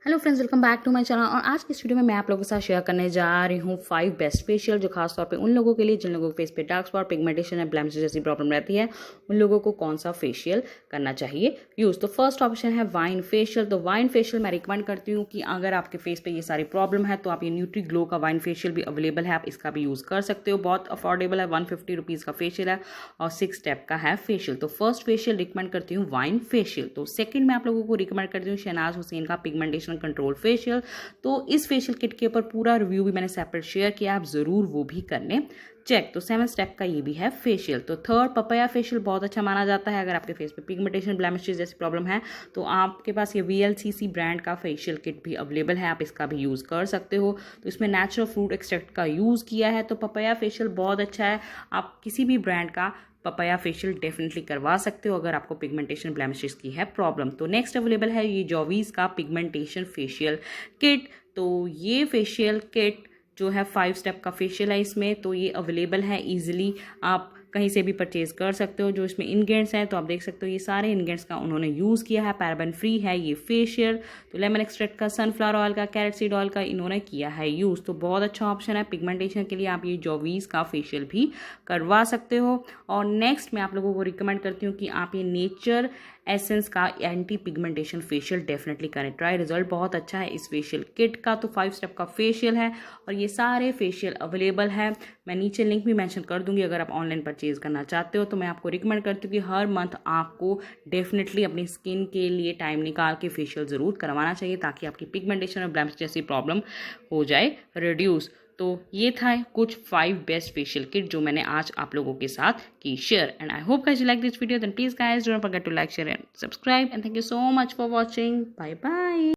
Hello friends, welcome back to my channel. और आज की इस वीडियो में मैं आप लोगों के साथ शेयर करने जा रही हूँ 5 बेस्ट फेशियल, जो खास तौर पे उन लोगों के लिए जिन लोगों के फेस पे डार्क स्पॉट, पिगमेंटेशन या ब्लेमिश जैसी प्रॉब्लम रहती है, उन लोगों को कौन सा फेशियल करना चाहिए यूज़। तो फर्स्ट ऑप्शन है वाइन फेशियल। तो वाइन फेशियल मैं रिकमेंड करती हूँ कि अगर आपके फेस पे ये सारी प्रॉब्लम है तो आप ये न्यूट्री ग्लो का वाइन फेशियल भी अवेलेबल है, आप इसका भी यूज़ कर सकते हो। बहुत अफोर्डेबल है, 150 रुपीज़ का फेशियल है और 6 स्टेप का है फेशियल। तो फर्स्ट फेशियल रिकमेंड करती हूँ वाइन फेशियल। तो सेकंड मैं आप लोगों को रिकमेंड करती हूँ शहनाज हुसैन का पिगमेंटेशन कंट्रोल फेशियल। तो इस फेशियल किट के ऊपर पूरा रिव्यू भी मैंने सेपरेट शेयर किया, आप जरूर वो भी करने चेक। तो 7 स्टेप का ये भी है फेशियल। तो थर्ड पपाया फेशियल बहुत अच्छा माना जाता है। अगर आपके फेस पे पिगमेंटेशन, ब्लेमिशेस जैसी प्रॉब्लम है तो आपके पास ये VLCC ब्रांड का फेशियल किट भी अवेलेबल है, आप इसका भी यूज़ कर सकते हो। तो इसमें नेचुरल फ्रूट एक्सट्रैक्ट का यूज़ किया है। तो पपाया फेशियल बहुत अच्छा है, आप किसी भी ब्रांड का पपाया फेशियल डेफिनेटली करवा सकते हो अगर आपको पिगमेंटेशन, ब्लेमिशेस की है प्रॉब्लम। तो नेक्स्ट अवेलेबल है ये जॉवीज का पिगमेंटेशन फेशियल किट। तो ये फेशियल किट जो है 5 स्टेप का फेशियल है इसमें। तो ये अवेलेबल है ईजिली, आप कहीं से भी परचेज कर सकते हो। जो इसमें इंग्रेडिएंट्स हैं तो आप देख सकते हो ये सारे इंग्रेडिएंट्स का उन्होंने यूज़ किया है, पैराबेन फ्री है ये फेशियल। तो लेमन एक्सट्रैक्ट का, सनफ्लावर ऑयल का, कैरेट सीड ऑयल का इन्होंने किया है यूज़। तो बहुत अच्छा ऑप्शन है पिगमेंटेशन के लिए, आप ये जॉवीज का फेशियल भी करवा सकते हो। और नेक्स्ट मैं आप लोगों को रिकमेंड करती हूँ कि आप ये नेचर एसेंस का एंटी पिगमेंटेशन फेशियल डेफिनेटली करें ट्राई, रिजल्ट बहुत अच्छा है इस फेशियल किट का। तो 5 स्टेप का फेशियल है और ये सारे फेशियल अवेलेबल है। मैं नीचे लिंक भी मेंशन कर दूंगी, अगर आप ऑनलाइन परचेज करना चाहते हो। तो मैं आपको रिकमेंड करती हूँ कि हर मंथ आपको डेफिनेटली अपनी स्किन के लिए टाइम निकाल के फेशियल ज़रूर करवाना चाहिए, ताकि आपकी पिगमेंटेशन और ब्लेमिश जैसी प्रॉब्लम हो जाए रिड्यूस। तो ये था कुछ 5 बेस्ट फेशियल किट जो मैंने आज आप लोगों के साथ की share. And I hope guys you like this video, then please guys don't forget to like, share and subscribe. And thank you so much for watching. Bye bye.